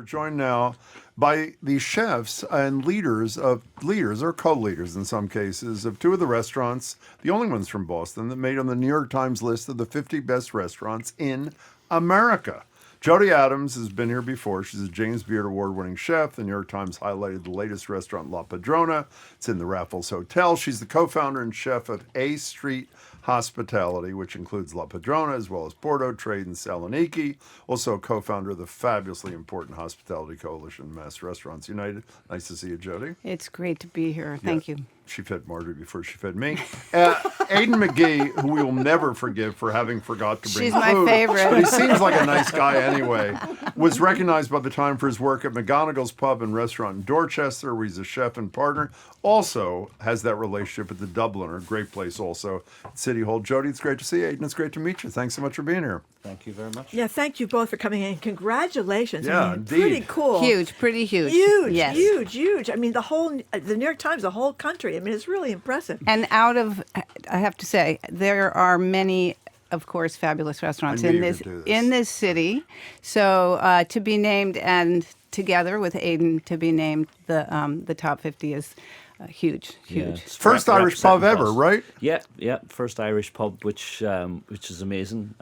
joined now by the chefs and leaders or co-leaders in some cases of two of the restaurants, the only ones from Boston that made on the New York Times list of the 50 best restaurants in America. Jody Adams has been here before. She's a James Beard Award-winning chef. The New York Times highlighted the latest restaurant, La Padrona. It's in the Raffles Hotel. She's the co-founder and chef of A Street Hospitality, which includes La Padrona as well as Porto, Trade, and Saloniki. Also a co-founder of the fabulously important Hospitality Coalition, Mass Restaurants United. Nice to see you, Jody. It's great to be here. Thank you. She fed Marjorie before she fed me. Aidan McGee, who we will never forgive for having forgot to bring She's food. my favorite. But he seems like a nice guy anyway. Was recognized by the Time for his work at McGonagle's Pub and Restaurant in Dorchester, where he's a chef and partner. Also has that relationship with the Dubliner, great place also at City Hall. Jody, it's great to see you. Aidan, it's great to meet you. Thanks so much for being here. Thank you very much. Yeah, thank you both for coming in. Congratulations. Yeah, I mean, indeed. Pretty cool. Huge, pretty huge. Huge, Yes. huge. I mean, the New York Times, the whole country. I mean, it's really impressive. And I have to say, there are many, of course, fabulous restaurants I knew in you this could do this. in this city. So to be named and together with Aidan to be named the top 50 is huge. Yeah, it's First Irish pub ever, right? Yeah. First Irish pub, which is amazing.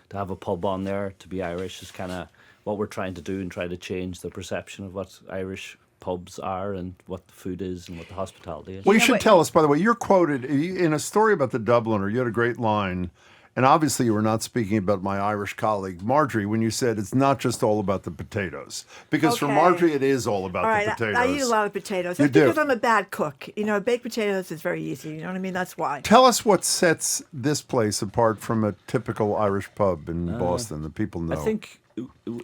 To have a pub on there, to be Irish is kind of what we're trying to do and try to change the perception of what Irish pubs are and what the food is and what the hospitality is. Well, you should tell us, by the way, you're quoted in a story about the Dubliner. You had a great line, and obviously you were not speaking about my Irish colleague, Marjorie, when you said it's not just all about the potatoes. Because for Okay. Marjorie, it is all about All right, the potatoes. I eat a lot of potatoes. You That's do. because I'm a bad cook. You know, baked potatoes is very easy. You know what I mean? That's why. Tell us what sets this place apart from a typical Irish pub in Boston that people know. I think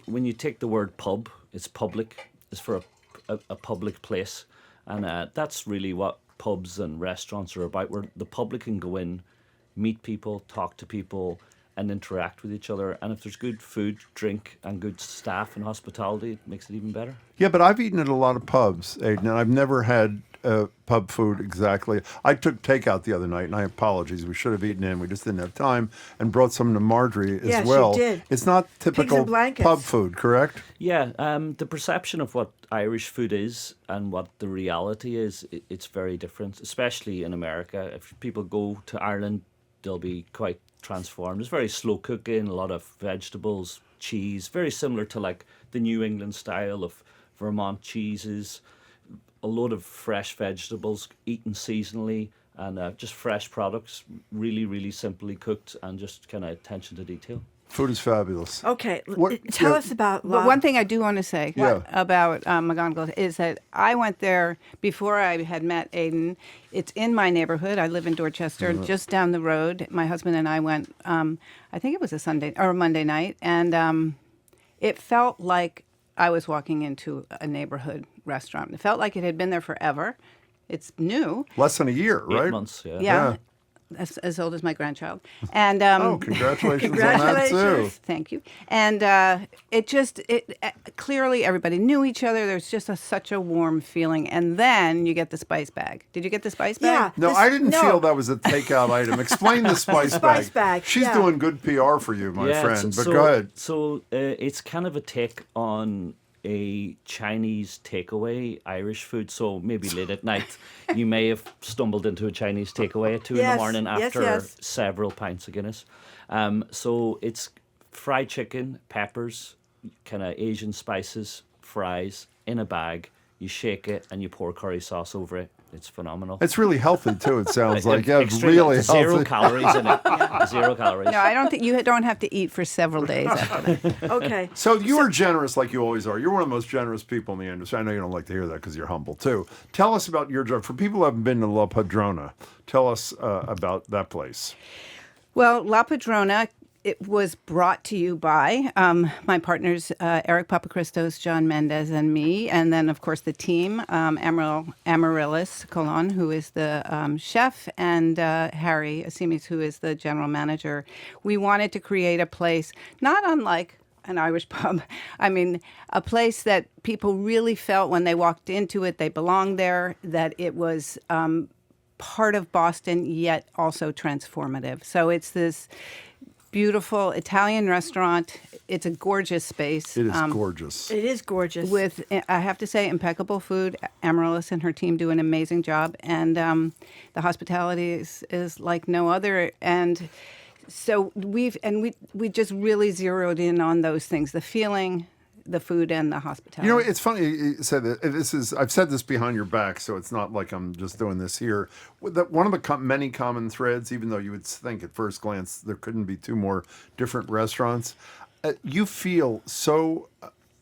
when you take the word pub, it's public. It's for a public place. And that's really what pubs and restaurants are about, where the public can go in, meet people, talk to people, and interact with each other. And if there's good food, drink, and good staff and hospitality, it makes it even better. Yeah, but I've eaten at a lot of pubs, Aidan, and I've never had pub food exactly. I took takeout the other night, and I apologize. We should have eaten in. We just didn't have time, and brought some to Marjorie as Yes, you well. did. It's not Pigs typical and blankets. pub food, correct? Yeah, the perception of what Irish food is and what the reality is, it's very different, especially in America. If people go to Ireland, they'll be quite transformed. It's very slow cooking, a lot of vegetables, cheese, very similar to like the New England style of Vermont cheeses, a lot of fresh vegetables eaten seasonally, and just fresh products, really, really simply cooked, and just kind of attention to detail. Food is fabulous. Okay, Yeah. tell us about. But one thing I do want to say Yeah. about McGonagle is that I went there before I had met Aidan. It's in my neighborhood. I live in Dorchester, just down the road. My husband and I went, I think it was a Sunday or a Monday night, and it felt like I was walking into a neighborhood restaurant. It felt like it had been there forever. It's new. Less than a year, right? 8 months, yeah. Yeah. As old as my grandchild. And Oh, congratulations on that, too. Congratulations. Thank you. And it clearly everybody knew each other. There's just such a warm feeling. And then you get the spice bag. Did you get the spice bag? Yeah. No, I didn't No. feel that was a takeout item. Explain the spice bag. Spice bag, She's yeah. doing good PR for you, my friend, but so, go ahead. So it's kind of a take on a Chinese takeaway Irish food. So maybe late at night, you may have stumbled into a Chinese takeaway at 2 in the Yes, morning yes, after yes. several pints of Guinness. So it's fried chicken, peppers, kind of Asian spices, fries in a bag. You shake it and you pour curry sauce over it. It's phenomenal. It's really healthy, too, it sounds like. Yeah, Extremely- really zero healthy. calories in it. 0 calories. No, I don't think you don't have to eat for several days after that. Okay. So you are generous like you always are. You're one of the most generous people in the industry. I know you don't like to hear that because you're humble, too. Tell us about your job. For people who haven't been to La Padrona, tell us about that place. Well, La Padrona, it was brought to you by my partners, Eric Papachristos, John Mendez, and me. And then, of course, the team, Amaryllis Colon, who is the chef, and Harry Asimis, who is the general manager. We wanted to create a place not unlike an Irish pub. I mean, a place that people really felt when they walked into it, they belonged there, that it was part of Boston, yet also transformative. So it's this beautiful Italian restaurant. It's a gorgeous space. It is gorgeous. It is gorgeous. With, I have to say, impeccable food. Amaryllis and her team do an amazing job, and the hospitality is like no other. And so we just really zeroed in on those things: the feeling, the food, and the hospitality. You know, it's funny you said that. I've said this behind your back, so it's not like I'm just doing this here. One of the many common threads, even though you would think at first glance there couldn't be two more different restaurants, you feel so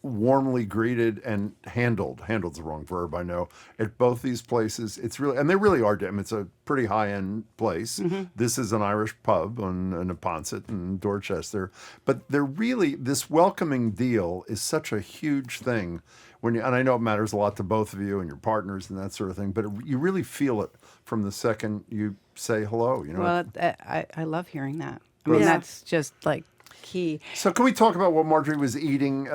warmly greeted and handled's the wrong verb, I know, at both these places. It's really, and they really are. I mean, it's a pretty high-end place. This is an Irish pub in Neponset in Dorchester, but they're really, this welcoming deal is such a huge thing when you, and I know it matters a lot to both of you and your partners and that sort of thing, but you really feel it from the second you say hello, you know. Well, I love hearing that. I mean, that's just like key. So can we talk about what Marjorie was eating,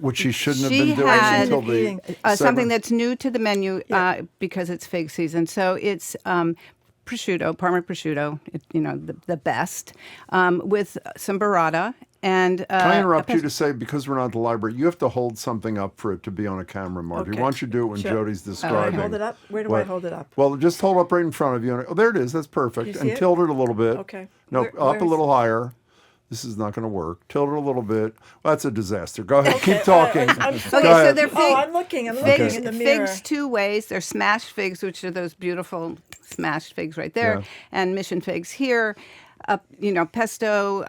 which she shouldn't have She been doing had until the something segment? that's new to the menu because it's fig season. So it's prosciutto, Parma prosciutto, the best, with some burrata. And Can I interrupt you to say, because we're not at the library, you have to hold something up for it to be on a camera, Marjorie. Okay. Why don't you do it when Sure. Jody's Do I describing? hold it up? Where do I what- hold it up? Well, just hold up right in front of you. Oh, there it is. That's perfect. You see And it? tilt it a little bit. Okay. No, Where up a is- little higher. This is not going to work. Tilt it a little bit. Well, that's a disaster. Go ahead. Okay, Keep talking. I'm Okay, sorry. Go so ahead. they're Oh, I'm looking in the mirror. Figs two ways. They're smashed figs, which are those beautiful smashed figs right there, Yeah. and mission figs here. Pesto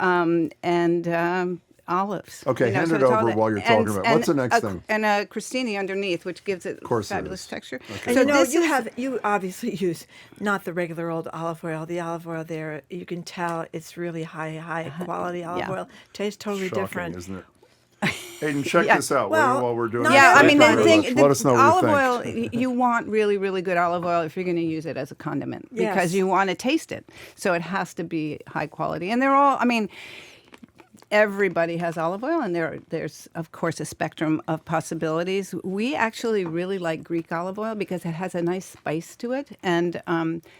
and olives. Okay, hand so it it's all over that. while you're talking about it. What's the next thing? And a crostini underneath, which gives it course there fabulous is. texture. Okay. And So you obviously use not the regular old olive oil. The olive oil there, you can tell it's really high quality olive Yeah. oil. Tastes totally Shocking, different. isn't it? Aidan, check Yeah. this out Well, while we're doing no, this. Yeah, I mean, the Let thing, us know what olive you think. oil, you want really, really good olive oil if you're going to use it as a condiment Yes. because you want to taste it. So it has to be high quality. And they're all, I mean, everybody has olive oil, and there's, of course, a spectrum of possibilities. We actually really like Greek olive oil because it has a nice spice to it. And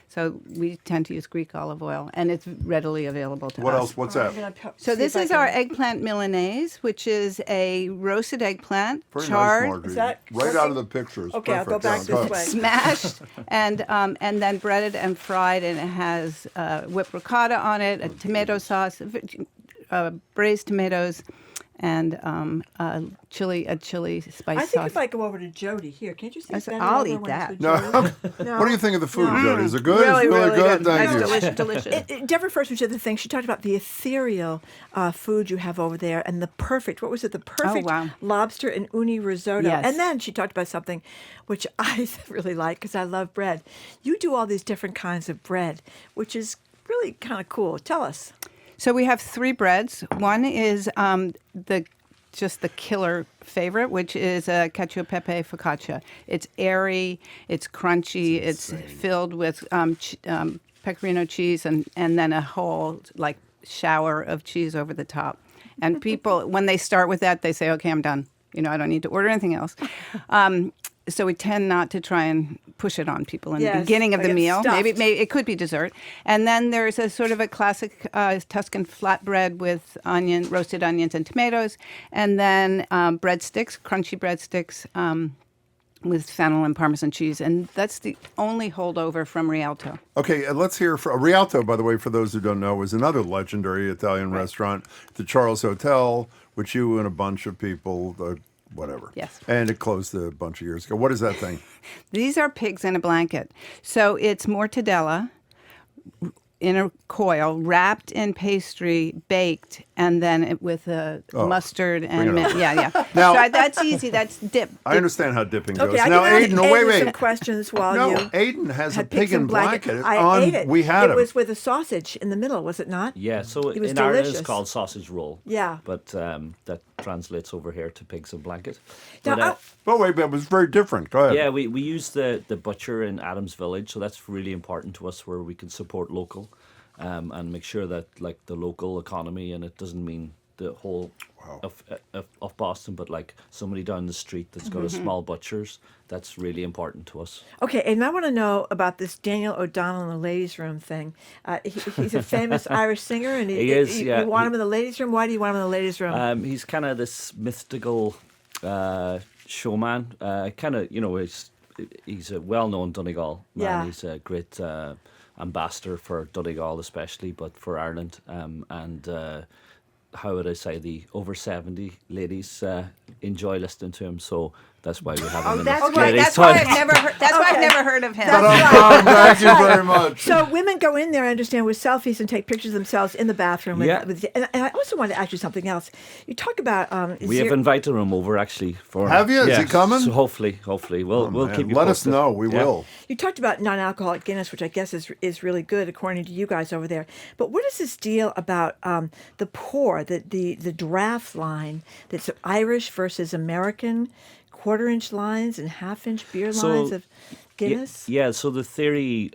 so we tend to use Greek olive oil, and it's readily available to What us. else? What's that? So this is our eggplant Milanese, which is a roasted eggplant, Very charred, nice, Marjorie. Is that right cooking? out of the pictures. Okay, I'll go Perfect. back Yeah, this way. smashed, and then breaded and fried, and it has whipped ricotta on it, a tomato sauce, braised tomatoes, and a chili spice I think sauce. if I go over to Jody here, can't you see? Yes, Benny I'll over eat when that. it's with No. Jody? What do you think of the food, No. Jody? Is it good? Really, it's really, really good. Thank That's you. delicious, delicious. Deborah first mentioned the thing. She talked about the ethereal food you have over there and the perfect, what was it? The perfect wow. lobster and uni risotto. Yes. And then she talked about something which I really like because I love bread. You do all these different kinds of bread, which is really kind of cool. Tell us. So we have three breads. One is the killer favorite, which is cacio e pepe focaccia. It's airy, it's crunchy, it's filled with pecorino cheese and then a whole like shower of cheese over the top. And people, when they start with that, they say, "Okay, I'm done. I don't need to order anything else." So we tend not to try and push it on people in the Yes, beginning of like the it's meal. stuffed. Maybe it could be dessert. And then there's a sort of a classic Tuscan flatbread with roasted onions and tomatoes. And then breadsticks, crunchy breadsticks with fennel and Parmesan cheese. And that's the only holdover from Rialto. Okay, let's hear from Rialto, by the way, for those who don't know, is another legendary Italian restaurant, the Charles Hotel, which you and a bunch of people, whatever. Yes. And it closed a bunch of years ago. What is that thing? These are pigs in a blanket. So it's mortadella in a coil, wrapped in pastry, baked, and then with mustard bring and it mint. on. Yeah. Now- So that's easy. That's dip. I understand how dipping goes. Okay, I now, can Aidan, ask wait, Aidan wait. some questions while No, you Aidan has a had pig pigs in blanket. I ate it. We had it him. was with a sausage in the middle, was it not? Yeah, so It was in Ireland delicious. it's called sausage roll. Yeah. But that translates over here to pigs in blanket. Now, But, But wait, but it was very different. Go ahead. yeah, we use the butcher in Adams Village, so that's really important to us, where we can support local and make sure that like the local economy, and it doesn't mean the whole of Boston, but like somebody down the street that's got a small butcher's, that's really important to us. Okay, and I want to know about this Daniel O'Donnell in the ladies' room thing. He's a famous Irish singer, and He is, yeah. You want him in the ladies' room? Why do you want him in the ladies' room? He's kind of this mystical showman. Kind of, he's a well-known Donegal man. Yeah. He's a great ambassador for Donegal, especially, but for Ireland. How would I say, the over 70 ladies enjoy listening to him, so that's why we have him in that's the why- ladies' That's why toilet. I've never heard. That's why I've never heard of him. Thank you very much. So women go in there, I understand, with selfies and take pictures of themselves in the bathroom. Yeah. And I also wanted to ask you something else. You talk about... We have invited him over, actually. Have you? Is he coming? So hopefully, we'll Man, keep you let us posted. know. We Yeah. will. You talked about non-alcoholic Guinness, which I guess is really good according to you guys over there. But what is this deal about the pour, the draft line that's Irish versus American, quarter-inch lines and half-inch beer So, lines of Guinness? Yeah, so the theory,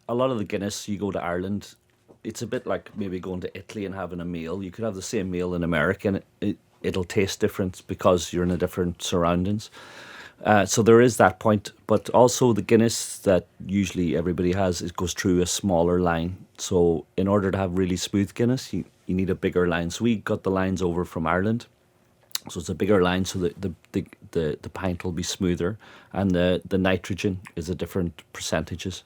a lot of the Guinness, you go to Ireland, it's a bit like maybe going to Italy and having a meal. You could have the same meal in America and it'll taste different because you're in a different surroundings. So there is that point, but also the Guinness that usually everybody has, it goes through a smaller line. So in order to have really smooth Guinness, you need a bigger line. So we got the lines over from Ireland. So it's a bigger line, so that the pint will be smoother, and the nitrogen is at different percentages.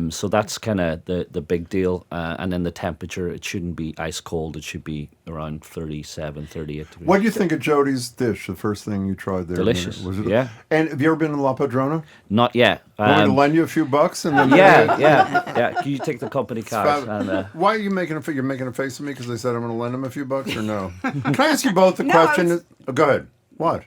So that's kind of the big deal. And then the temperature, it shouldn't be ice cold. It should be around 37, 38 degrees. What do you think of Jody's dish? The first thing you tried there. Delicious, Was it? yeah. And have you ever been to La Padrona? Not yet. Want me to lend you a few bucks and then Yeah. Can you take the company card? And, Why are you making a you're making a face at me because I said I'm going to lend him a few bucks or no? Can I ask you both a No, question? it's- Go ahead. What?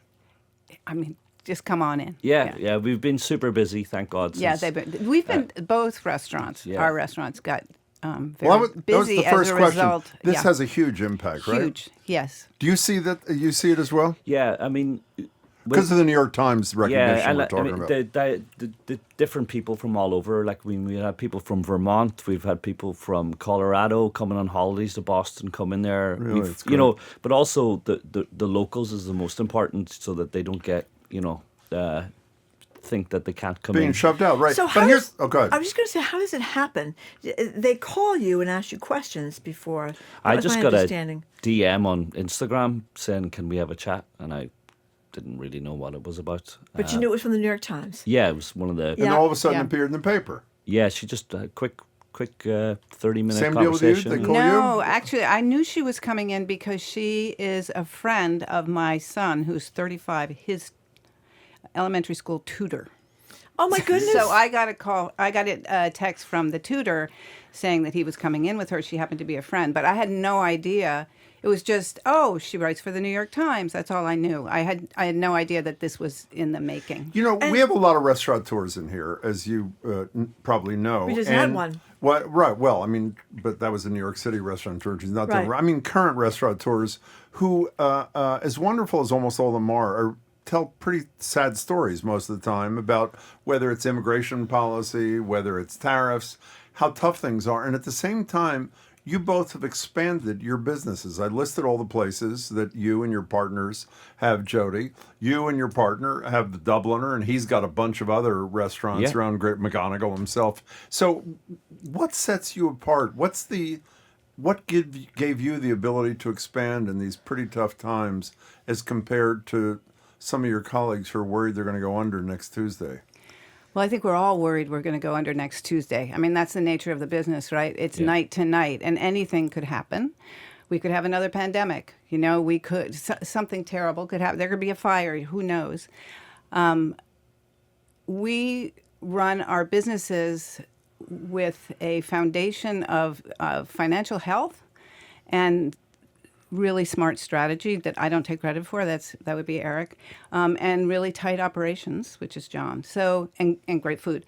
I mean, just come on in. yeah, we've been super busy, thank God. Yeah, since- we've been both restaurants. Yeah. Our restaurants got very Well, that was busy the first as a question. result. This yeah. has a huge impact, right? Huge. Yes. Do you see that? You see it as well? Yeah, I mean... Because of the New York Times recognition Yeah, and we're talking about. the different people from all over. Like we had people from Vermont, we've had people from Colorado coming on holidays to Boston, come in there. Really? It's great. But also the locals is the most important, so that they don't get think that they can't come Being in. shoved out, right? So but how here's does- go ahead. I was just going to say, how does it happen? They call you and ask you questions before. That I was just my got a understanding. DM on Instagram saying, "Can we have a chat?" And I didn't really know what it was about. But you knew it was from the New York Times. Yeah, it was one of the. And Yeah. all of a sudden Yeah. it appeared in the paper. Yeah, she just a quick 30-minute Same deal with you? conversation. They call No, you? actually, I knew she was coming in because she is a friend of my son, who's 35, his elementary school tutor. Oh my goodness! So I got a call. I got a text from the tutor saying that he was coming in with her. She happened to be a friend, but I had no idea. It was just, oh, she writes for the New York Times. That's all I knew. I had no idea that this was in the making. You know, we have a lot of restaurateurs in here, as you probably know. We just had one. What? Right. Well, I mean, but that was a New York City restaurateur. She's not Right. I mean, current restaurateurs who, as wonderful as almost all of them are tell pretty sad stories most of the time about whether it's immigration policy, whether it's tariffs, how tough things are. And at the same time, you both have expanded your businesses. I listed all the places that you and your partners have, Jody. You and your partner have the Dubliner, and he's got a bunch of other restaurants Yeah. around Great McGonagle himself. So what sets you apart? What gave you the ability to expand in these pretty tough times as compared to some of your colleagues who are worried they're going to go under next Tuesday? Well, I think we're all worried we're going to go under next Tuesday. I mean, that's the nature of the business, right? It's night to night, and anything could happen. We could have another pandemic. You know, we could, something terrible could happen. There could be a fire. Who knows? We run our businesses with a foundation of financial health and really smart strategy that I don't take credit for. That would be Eric, and really tight operations, which is John. So and great food,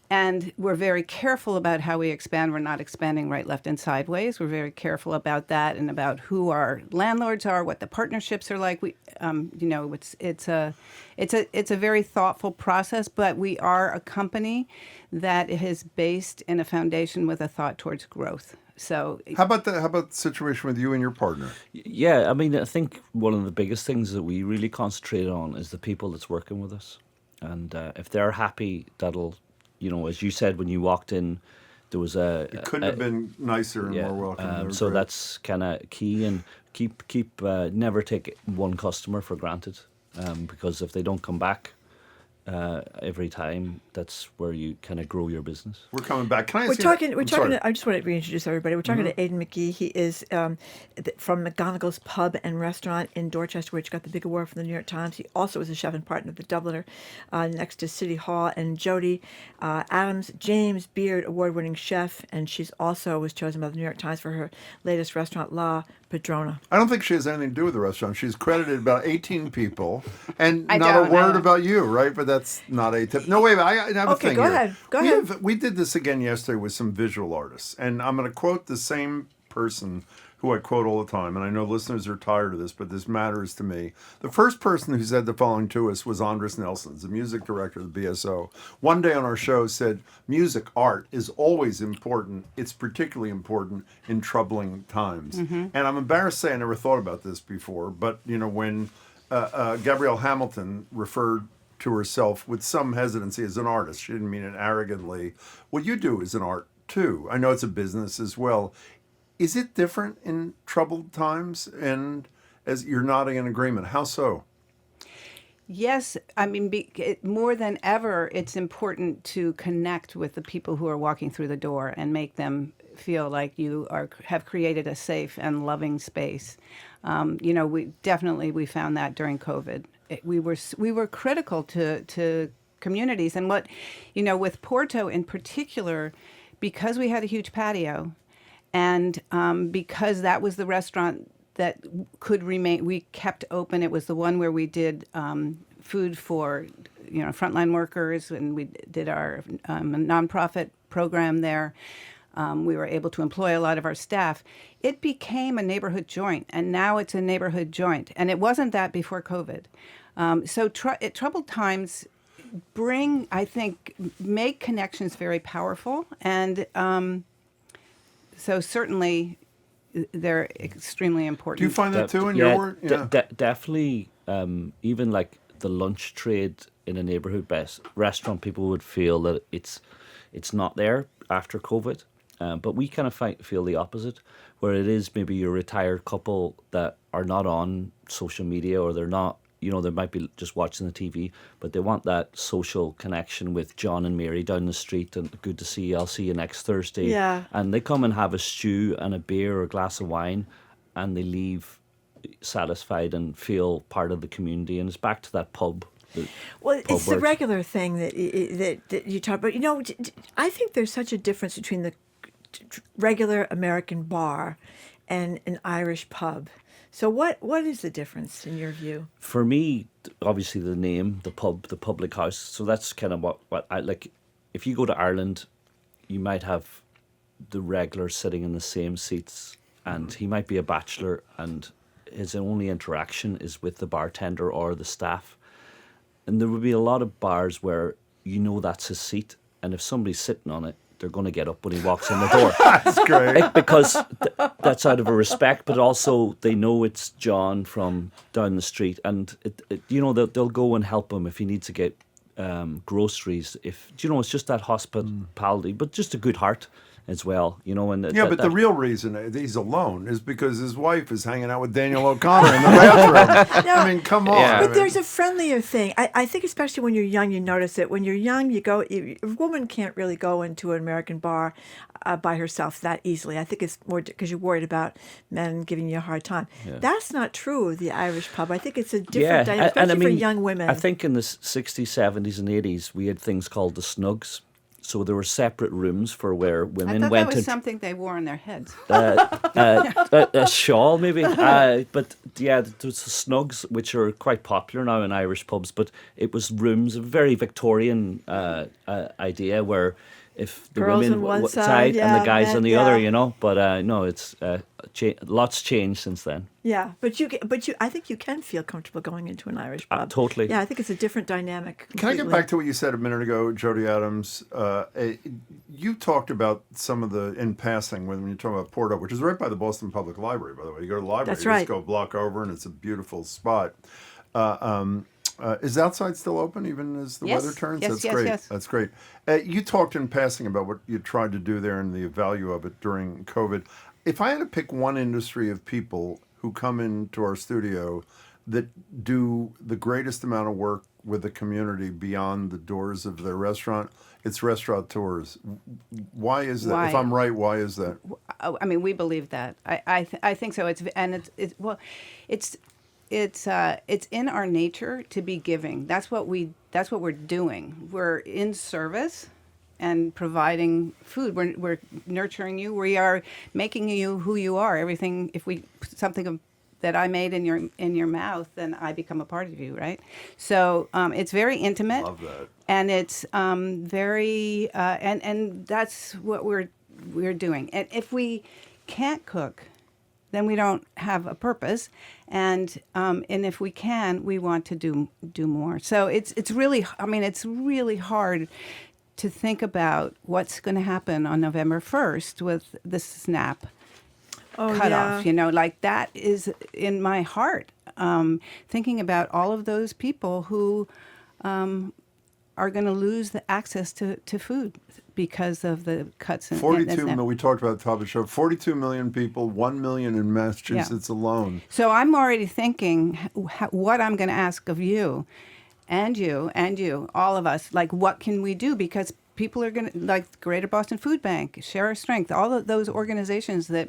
and we're very careful about how we expand. We're not expanding right, left, and sideways. We're very careful about that and about who our landlords are, what the partnerships are like. We, it's a very thoughtful process, but we are a company that is based in a foundation with a thought towards growth. So How about the situation with you and your partner? Yeah, I mean, I think one of the biggest things that we really concentrate on is the people that's working with us. And if they're happy, that'll, as you said when you walked in, there was It couldn't have been nicer and more welcome. They were so great. that's kind of key, and keep never take one customer for granted, because if they don't come back every time, that's where you kind of grow your business. We're coming back. Can I We're ask you talking. that? We're I'm talking. sorry. I just want to reintroduce everybody. We're talking to Aidan McGee. He is from McGonagle's Pub and Restaurant in Dorchester, which got the big award from the New York Times. He also is a chef and partner of the Dubliner, next to City Hall. And Jody Adams, James Beard, award-winning chef, and she's also was chosen by the New York Times for her latest restaurant, La Padrona. I don't think she has anything to do with the restaurant. She's credited about 18 people, and I not a don't, word I- about you, right? But that's not a tip. No, wait, I have a Okay, thing go here. ahead. Go ahead. We did this again yesterday with some visual artists, and I'm going to quote the same person who I quote all the time, and I know listeners are tired of this, but this matters to me. The first person who said the following to us was Andres Nelson, the music director of the BSO. One day on our show said, music, art is always important. It's particularly important in troubling times. And I'm embarrassed to say I never thought about this before, but when Gabrielle Hamilton referred to herself with some hesitancy as an artist, she didn't mean it arrogantly. What you do is an art too. I know it's a business as well. Is it different in troubled times? And as you're nodding in agreement, how so? Yes, I mean, more than ever, it's important to connect with the people who are walking through the door and make them feel like you have created a safe and loving space. We found that during COVID. We were critical to communities, and with Porto in particular, because we had a huge patio, and because that was the restaurant that could remain, we kept open. It was the one where we did food for, frontline workers, and we did our nonprofit program there. We were able to employ a lot of our staff. It became a neighborhood joint, and now it's a neighborhood joint. And it wasn't that before COVID. Troubled times make connections very powerful, and so certainly, they're extremely important. Do you find that too in your work? Yeah. Definitely. Even like the lunch trade in a neighborhood restaurant, people would feel that it's not there after COVID. But we kind of feel the opposite, where it is maybe your retired couple that are not on social media, or they're not, they might be just watching the TV, but they want that social connection with John and Mary down the street, and good to see you, I'll see you next Thursday. Yeah. And they come and have a stew and a beer or a glass of wine, and they leave satisfied and feel part of the community. And it's back to that pub. Well, it's the works. regular thing that you talk about. I think there's such a difference between the regular American bar and an Irish pub. So what is the difference in your view? For me, obviously the name, the pub, the public house. So that's kind of what I like. If you go to Ireland, you might have the regular sitting in the same seats, and he might be a bachelor, and his only interaction is with the bartender or the staff. And there would be a lot of bars where that's his seat, and if somebody's sitting on it, they're going to get up when he walks in the door. That's great. Because that's out of a respect, but also they know it's John from down the street, and they'll go and help him if he needs to get groceries. If it's just that hospitality, but just a good heart as well. And The real reason that he's alone is because his wife is hanging out with Daniel O'Connor in the bathroom. No, I mean, come on. Yeah. But there's a friendlier thing. I think especially when you're young, you notice it. When you're young, a woman can't really go into an American bar by herself that easily. I think it's more because you're worried about men giving you a hard time. Yeah. That's not true of the Irish pub. I think it's a different dynamic, especially for young women. I think in the 60s, 70s, and 80s, we had things called the snugs. So there were separate rooms for where I women thought went that was to something they wore on their heads. a shawl, maybe. But yeah, there's the snugs, which are quite popular now in Irish pubs. But it was rooms, a very Victorian idea, where if the Girls women on one side side, and yeah, the guys men, on the yeah. other, you know. But no, it's lots changed since then. Yeah, but I think you can feel comfortable going into an Irish pub. Totally. Yeah, I think it's a different dynamic. Can I get completely. back to what you said a minute ago, Jody Adams? You talked about some of the, in passing, when you talk about Port Up, which is right by the Boston Public Library, by the way. You go to the library, That's you right. just go a block over, and it's a beautiful spot. Is outside still open even as the Yes. weather turns? Yes, That's yes, great. yes. That's great. You talked in passing about what you tried to do there and the value of it during COVID. If I had to pick one industry of people who come into our studio that do the greatest amount of work with the community beyond the doors of their restaurant, it's restaurateurs. Why is that? If Why? I'm right, why is that? I mean, we believe that. I think so. It's in our nature to be giving. That's what we're doing. We're in service and providing food. We're nurturing you. We are making you who you are. Everything. If we put something that I made in your mouth, then I become a part of you, right? So it's very intimate. Love that. And it's very and that's what we're doing. And if we can't cook, then we don't have a purpose. And if we can, we want to do more. So it's really, I mean, it's really hard to think about what's going to happen on November 1st with the SNAP cutoff. You know, like that is in my heart. Thinking about all of those people who are going to lose the access to food because of the cuts in 42 SNAP. million, we talked about at the top of the show, 42 million people, 1 million in Massachusetts alone. So I'm already thinking what I'm going to ask of you, all of us. Like, what can we do? Because people are going to, like Greater Boston Food Bank, Share Our Strength, all of those organizations that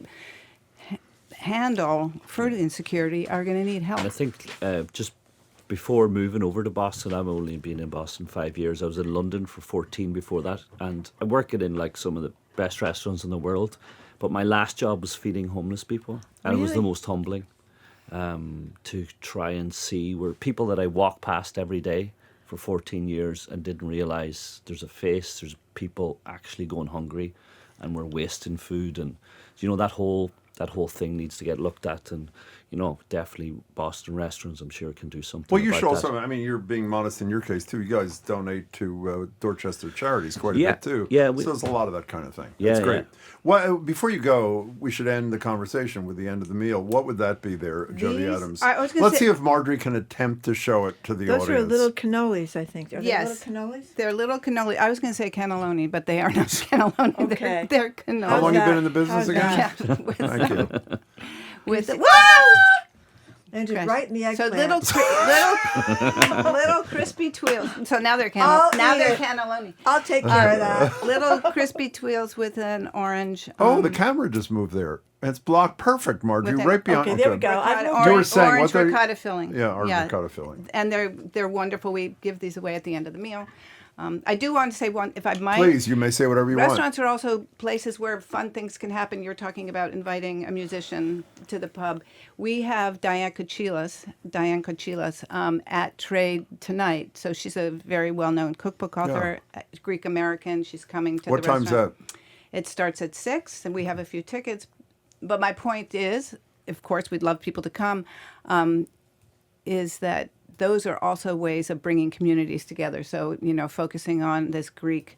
handle food insecurity are going to need help. And I think just before moving over to Boston, I've only been in Boston 5 years. I was in London for 14 before that, and I'm working in like some of the best restaurants in the world. But my last job was feeding homeless people, and it was the Really? most humbling to try and see where people that I walk past every day for 14 years and didn't realize there's there's people actually going hungry, and we're wasting food, and you know that whole thing needs to get looked at, and you know, definitely Boston restaurants, I'm sure, can do something. Well, you about should that. also, I mean, you're being modest in your case, too. You guys donate to Dorchester Charities quite a Yeah, bit, too. yeah, So there's a lot of that kind of thing. Yeah, That's great. yeah. Well, before you go, we should end the conversation with the end of the meal. What would that be there, Jody These- Adams? I was gonna Let's say- see if Marjorie can attempt to show it to the Those audience. are little cannolis, I think. Are Yes. they little cannolis? They're little cannoli. I was going to say cannelloni, but they are not cannelloni. Okay. They're cannoli. How long How's you been that? in the business How's again? Yeah, with, Thank you. with the, And just Okay. right in the So eggplant. little crispy twills. So now they're I'll now eat they're it. cannelloni. I'll take care of that. Little crispy twills with an orange. Oh, the camera just moved there. It's blocked perfect, Marjorie, With an- right beyond. Okay, there we go. ricotta- I've moved You were orange, saying what orange they- ricotta filling. Yeah, our ricotta filling. And they're wonderful. We give these away at the end of the meal. I do want to say one, if I might. Please, you may say whatever you Restaurants are also places where fun things can happen. You're talking about inviting a musician to the pub. We have Diane Kochilas at Trade tonight. So she's a very well-known cookbook author, Greek American. She's coming to What the time's restaurant. that? It starts at 6, and we have a few tickets. But my point is, of course, we'd love people to come, is that those are also ways of bringing communities together. So, you know, focusing on this Greek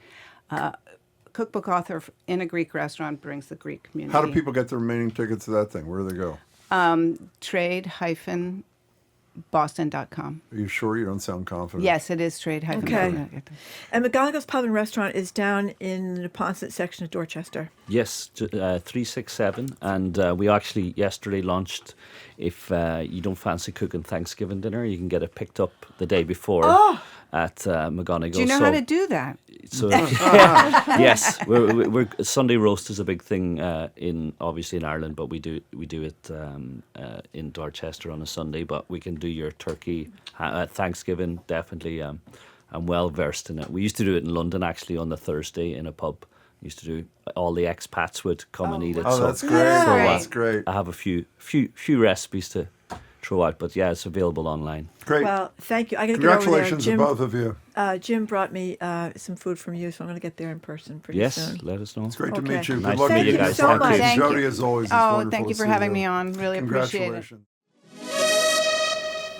cookbook author in a Greek restaurant brings the Greek community. How do people get the remaining tickets to that thing? Where do they go? Trade-Boston.com. Are you sure? You don't sound confident. Yes, it is trade hyphen. Okay. And McGonagle's Pub and Restaurant is down in the Neponset section of Dorchester. Yes, 367, and we actually yesterday launched. If you don't fancy cooking Thanksgiving dinner, you can get it picked up the day before at McGonagle. Do you know how to do that? So yes, we're Sunday roast is a big thing obviously in Ireland, but we do it in Dorchester on a Sunday. But we can do your turkey Thanksgiving definitely. I'm well versed in it. We used to do it in London actually on the Thursday in a pub. Used to do all the expats would come and eat it. Oh, so, that's great. Yeah. So, Great. that's great. I have a few recipes to throw out. But yeah, it's available online. Great. Well, thank you. I got to get over there. Congratulations to Jim, both of you. Jim brought me some food from you, so I'm going to get there in person pretty Yes, soon. let us know. It's great to Okay. meet you. Nice Good luck to meet with you your guys. Thank you so partners. much. Thank Jody, you. as always, it's Oh, wonderful thank you to for see having me on. Really appreciate it. Congratulations.